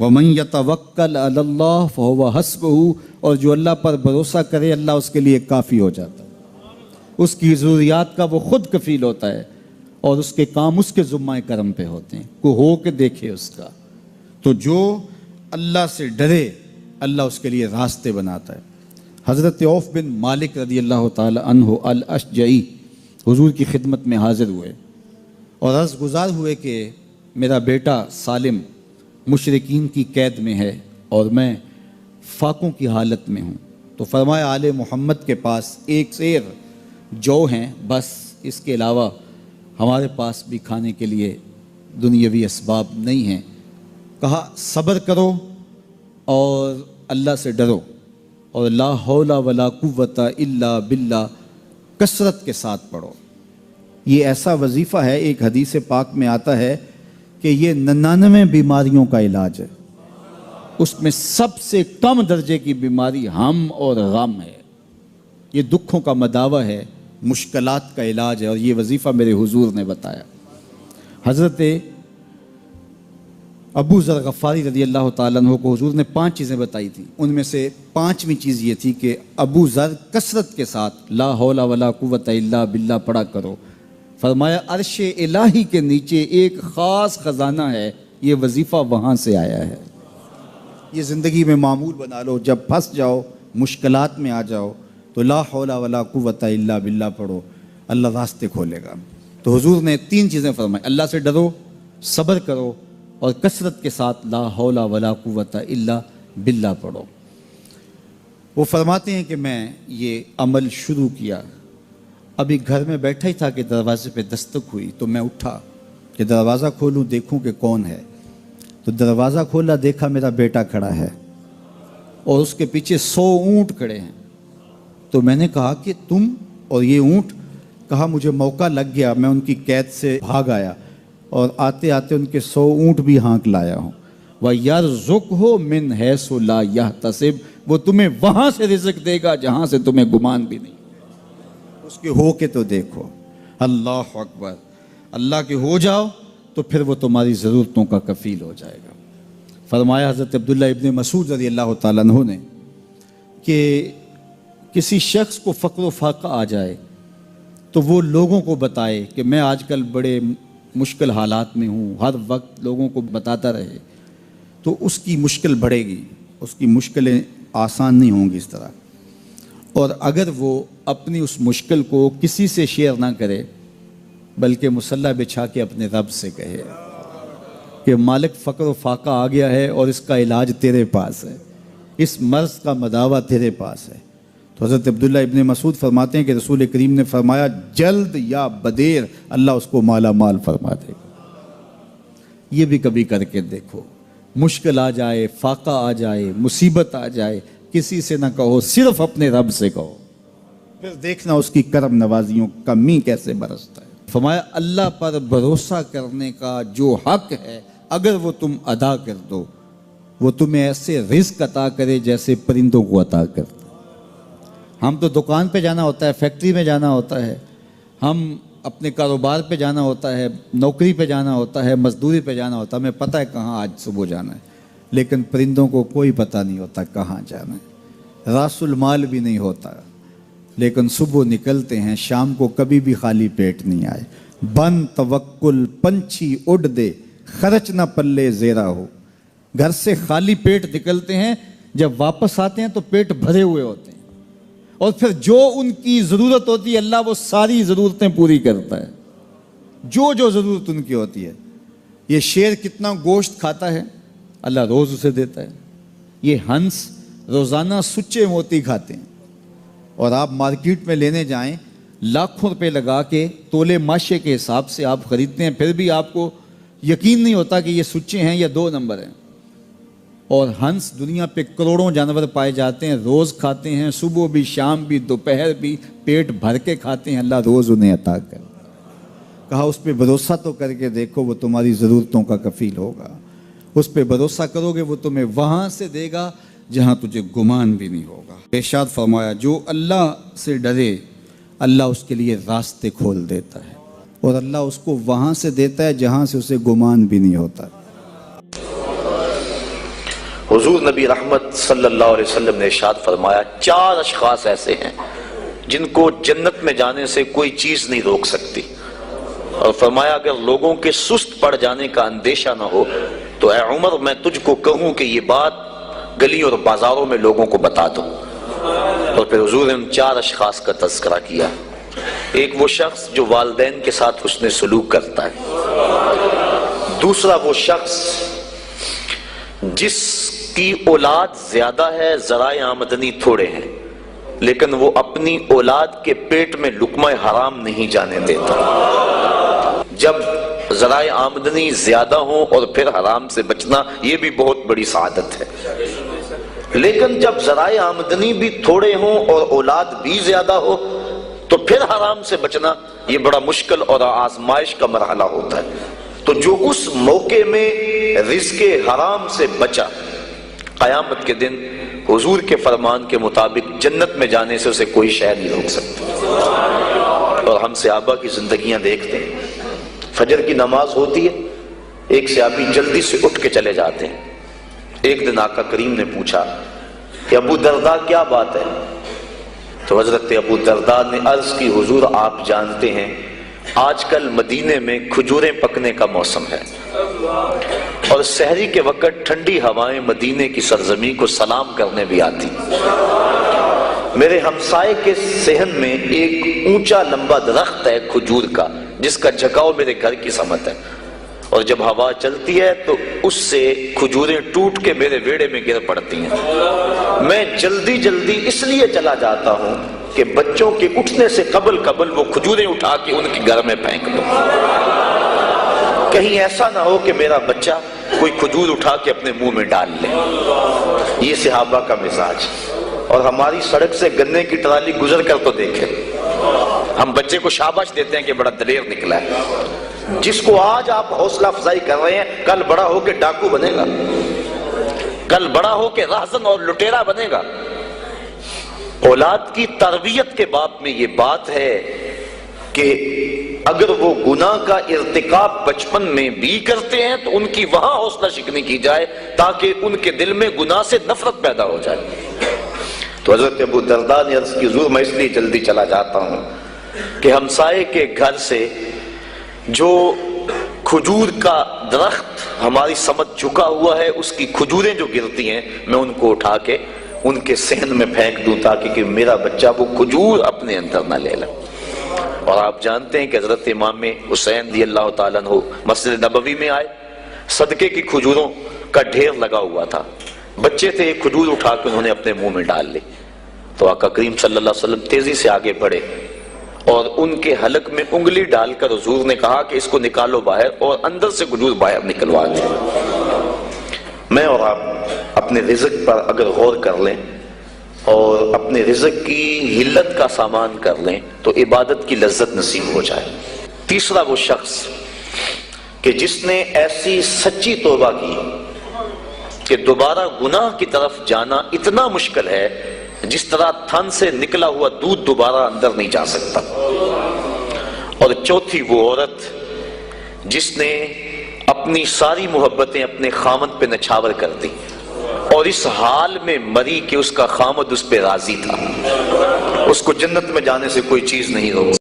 وَمَن يَتَوَكَّلْ عَلَى اللَّهِ فَهُوَ حَسْبُهُ، اور جو اللہ پر بھروسہ کرے اللہ اس کے لیے کافی ہو جاتا ہے، اس کی ضروریات کا وہ خود کفیل ہوتا ہے، اور اس کے کام اس کے ذمہ کرم پہ ہوتے ہیں، کو ہو کے دیکھے اس کا۔ تو جو اللہ سے ڈرے اللہ اس کے لیے راستے بناتا ہے۔ حضرت عوف بن مالک رضی اللہ تعالی عنہ الاشجعی حضور کی خدمت میں حاضر ہوئے اور عرض گزار ہوئے کہ میرا بیٹا سالم مشرکین کی قید میں ہے اور میں فاقوں کی حالت میں ہوں، تو فرمایا آل محمد کے پاس ایک سیر جو ہیں، بس اس کے علاوہ ہمارے پاس بھی کھانے کے لیے دنیاوی اسباب نہیں ہیں۔ کہا صبر کرو اور اللہ سے ڈرو، اور لا حول ولا قوت الا باللہ کثرت کے ساتھ پڑھو۔ یہ ایسا وظیفہ ہے، ایک حدیث پاک میں آتا ہے کہ یہ 99 بیماریوں کا علاج ہے، اس میں سب سے کم درجے کی بیماری ہم اور غم ہے، یہ دکھوں کا مداوع ہے، مشکلات کا علاج ہے، اور یہ وظیفہ میرے حضور نے بتایا۔ حضرت ابو ذر غفاری رضی اللہ تعالیٰ عنہ کو حضور نے 5 چیزیں بتائی تھیں، ان میں سے 5ویں چیز یہ تھی کہ ابو ذر کثرت کے ساتھ لا حول ولا قوت الا باللہ پڑھا کرو۔ فرمایا عرش الہی کے نیچے ایک خاص خزانہ ہے، یہ وظیفہ وہاں سے آیا ہے، یہ زندگی میں معمول بنا لو، جب پھنس جاؤ مشکلات میں آ جاؤ تو لا حول ولا قوت الا باللہ پڑھو، اللہ راستے کھولے گا۔ تو حضور نے 3 چیزیں فرمائی، اللہ سے ڈرو، صبر کرو، اور کثرت کے ساتھ لا حول ولا قوت الا باللہ پڑھو۔ وہ فرماتے ہیں کہ میں یہ عمل شروع کیا، ابھی گھر میں بیٹھا ہی تھا کہ دروازے پہ دستک ہوئی، تو میں اٹھا کہ دروازہ کھولوں دیکھوں کہ کون ہے، تو دروازہ کھولا، دیکھا میرا بیٹا کھڑا ہے اور اس کے پیچھے 100 اونٹ کھڑے ہیں۔ تو میں نے کہا کہ تم اور یہ اونٹ؟ کہا مجھے موقع لگ گیا، میں ان کی قید سے بھاگ آیا اور آتے آتے ان کے 100 اونٹ بھی ہانک لایا ہوں۔ وَيَرْزُقْهُ مِنْ حَيْثُ لَا يَحْتَسِبُ، وہ تمہیں وہاں سے رزق دے گا جہاں سے تمہیں گمان بھی نہیں، اس کے ہو کے تو دیکھو۔ اللہ اکبر، اللہ کے ہو جاؤ تو پھر وہ تمہاری ضرورتوں کا کفیل ہو جائے گا۔ فرمایا حضرت عبداللہ ابن مسعود رضی اللہ تعالیٰ عنہ نے کہ کسی شخص کو فقر و فاقہ آ جائے تو وہ لوگوں کو بتائے کہ میں آج کل بڑے مشکل حالات میں ہوں، ہر وقت لوگوں کو بتاتا رہے تو اس کی مشکل بڑھے گی، اس کی مشکلیں آسان نہیں ہوں گی اس طرح۔ اور اگر وہ اپنی اس مشکل کو کسی سے شیئر نہ کرے بلکہ مصلی بچھا کے اپنے رب سے کہے کہ مالک فقر و فاقہ آ گیا ہے اور اس کا علاج تیرے پاس ہے، اس مرض کا مداوع تیرے پاس ہے۔ تو حضرت عبداللہ ابن مسعود فرماتے ہیں کہ رسول کریم نے فرمایا جلد یا بدیر اللہ اس کو مالا مال فرما دے گا۔ یہ بھی کبھی کر کے دیکھو، مشکل آ جائے، فاقہ آ جائے، مصیبت آ جائے، کسی سے نہ کہو، صرف اپنے رب سے کہو، پھر دیکھنا اس کی کرم نوازیوں کا می کیسے برستا ہے۔ فرمایا اللہ پر بھروسہ کرنے کا جو حق ہے اگر وہ تم ادا کر دو، وہ تمہیں ایسے رزق عطا کرے جیسے پرندوں کو عطا کرتا۔ ہم تو دکان پہ جانا ہوتا ہے، فیکٹری میں جانا ہوتا ہے، ہم اپنے کاروبار پہ جانا ہوتا ہے، نوکری پہ جانا ہوتا ہے، مزدوری پہ جانا ہوتا ہے، ہمیں پتہ ہے کہاں آج صبح جانا ہے، لیکن پرندوں کو کوئی پتہ نہیں ہوتا کہاں جانا ہے، راس المال بھی نہیں ہوتا، لیکن صبح نکلتے ہیں، شام کو کبھی بھی خالی پیٹ نہیں آئے۔ بن توکل پنچھی اڑ دے، خرچ نہ پلے زیرا ہو۔ گھر سے خالی پیٹ نکلتے ہیں، جب واپس آتے ہیں تو پیٹ بھرے ہوئے ہوتے ہیں، اور پھر جو ان کی ضرورت ہوتی ہے اللہ وہ ساری ضرورتیں پوری کرتا ہے، جو ضرورت ان کی ہوتی ہے۔ یہ شیر کتنا گوشت کھاتا ہے اللہ روز اسے دیتا ہے، یہ ہنس روزانہ سچے موتی کھاتے ہیں، اور آپ مارکیٹ میں لینے جائیں لاکھوں روپے لگا کے تولے ماشے کے حساب سے آپ خریدتے ہیں، پھر بھی آپ کو یقین نہیں ہوتا کہ یہ سچے ہیں یا 2 نمبر ہیں۔ اور ہنس دنیا پہ کروڑوں جانور پائے جاتے ہیں، روز کھاتے ہیں، صبح بھی، شام بھی، دوپہر بھی، پیٹ بھر کے کھاتے ہیں، اللہ روز انہیں عطا کر۔ کہا اس پہ بھروسہ تو کر کے دیکھو، وہ تمہاری ضرورتوں کا کفیل ہوگا، اس پہ بھروسہ کرو گے وہ تمہیں وہاں سے دے گا جہاں تجھے گمان بھی نہیں ہوگا۔ ارشاد فرمایا جو اللہ سے ڈرے اللہ اس کے لیے راستے کھول دیتا ہے، اور اللہ اس کو وہاں سے دیتا ہے جہاں سے اسے گمان بھی نہیں ہوتا۔ حضور نبی رحمت صلی اللہ علیہ وسلم نے ارشاد فرمایا 4 اشخاص ایسے ہیں جن کو جنت میں جانے سے کوئی چیز نہیں روک سکتی، اور فرمایا اگر لوگوں کے سست پڑ جانے کا اندیشہ نہ ہو تو اے عمر میں تجھ کو کہوں کہ یہ بات گلیوں اور بازاروں میں لوگوں کو بتا دو۔ اور پھر حضور نے ان 4 اشخاص کا تذکرہ کیا۔ ایک وہ شخص جو والدین کے ساتھ حسن سلوک کرتا ہے، دوسرا وہ شخص جس کی اولاد زیادہ ہے ذرائع آمدنی تھوڑے ہیں لیکن وہ اپنی اولاد کے پیٹ میں لقمہ حرام نہیں جانے دیتا۔ جب ذرائع آمدنی زیادہ ہوں اور پھر حرام سے بچنا یہ بھی بہت بڑی سعادت ہے، لیکن جب ذرائع آمدنی بھی تھوڑے ہوں اور اولاد بھی زیادہ ہو تو پھر حرام سے بچنا یہ بڑا مشکل اور آزمائش کا مرحلہ ہوتا ہے۔ تو جو اس موقع میں رزق حرام سے بچا، قیامت کے دن حضور کے فرمان کے مطابق جنت میں جانے سے اسے کوئی شے نہیں روک سکتا۔ اور ہم صحابہ کی زندگیاں دیکھتے ہیں، فجر کی نماز ہوتی ہے، ایک صحابی جلدی سے اٹھ کے چلے جاتے ہیں۔ ایک دن آقا کریم نے پوچھا کہ ابو درداء کیا بات ہے؟ تو حضرت ابو درداء نے عرض کی حضور آپ جانتے ہیں آج کل مدینے میں کھجوریں پکنے کا موسم ہے اور سحری کے وقت ٹھنڈی ہوائیں مدینے کی سرزمین کو سلام کرنے بھی آتی۔ میرے ہمسائے کے صحن میں ایک اونچا لمبا درخت ہے کھجور کا جس کا جھکاؤ میرے گھر کی سمت ہے، اور جب ہوا چلتی ہے تو اس سے کھجوریں ٹوٹ کے میرے ویڑے میں گر پڑتی ہیں۔ میں جلدی جلدی اس لیے چلا جاتا ہوں کہ بچوں کے اٹھنے سے قبل وہ کھجوریں اٹھا کے ان کے گھر میں پھینک دوں، کہیں ایسا نہ ہو کہ میرا بچہ کوئی کھجور اٹھا کے اپنے منہ میں ڈال لے۔ یہ صحابہ کا مزاج۔ اور ہماری سڑک سے گنے کی ٹرالی گزر کر تو دیکھیں، ہم بچے کو شاباش دیتے ہیں کہ بڑا دلیر نکلا ہے۔ جس کو آج آپ حوصلہ افزائی کر رہے ہیں کل بڑا ہو کے ڈاکو بنے گا، کل بڑا ہو کے راہزن اور لٹیرا بنے گا۔ اولاد کی تربیت کے باب میں یہ بات ہے کہ اگر وہ گناہ کا ارتکاب بچپن میں بھی کرتے ہیں تو ان کی وہاں حوصلہ شکنی کی جائے تاکہ ان کے دل میں گناہ سے نفرت پیدا ہو جائے۔ تو حضرت ابو درداء نے عرض کی حضور میں اس لیے جلدی چلا جاتا ہوں کہ ہمسائے کے گھر سے جو کھجور کا درخت ہماری سمت جھکا ہوا ہے اس کی کھجوریں جو گرتی ہیں میں ان کو اٹھا کے ان کے صحن میں پھینک دوں تاکہ کہ میرا بچہ وہ کھجور اپنے اندر نہ لے لے۔ اور آپ جانتے ہیں کہ حضرت امام حسین رضی اللہ تعالیٰ عنہ مسجد نبوی میں آئے، صدقے کی کھجوروں کا ڈھیر لگا ہوا تھا، بچے تھے، ایک کھجور اٹھا کے انہوں نے اپنے منہ میں ڈال لی۔ تو آقا کریم صلی اللہ علیہ وسلم تیزی سے آگے بڑھے اور ان کے حلق میں انگلی ڈال کر حضور نے کہا کہ اس کو نکالو باہر اور اندر سے کھجور باہر نکلوا دیں۔ میں اور آپ اپنے رزق پر اگر غور کر لیں اور اپنے رزق کی حلت کا سامان کر لیں تو عبادت کی لذت نصیب ہو جائے۔ تیسرا وہ شخص کہ جس نے ایسی سچی توبہ کی کہ دوبارہ گناہ کی طرف جانا اتنا مشکل ہے جس طرح تھن سے نکلا ہوا دودھ دوبارہ اندر نہیں جا سکتا۔ اور چوتھی وہ عورت جس نے اپنی ساری محبتیں اپنے خامد پہ نچھاور کر دی اور اس حال میں مری کہ اس کا خامد اس پہ راضی تھا، اس کو جنت میں جانے سے کوئی چیز نہیں روک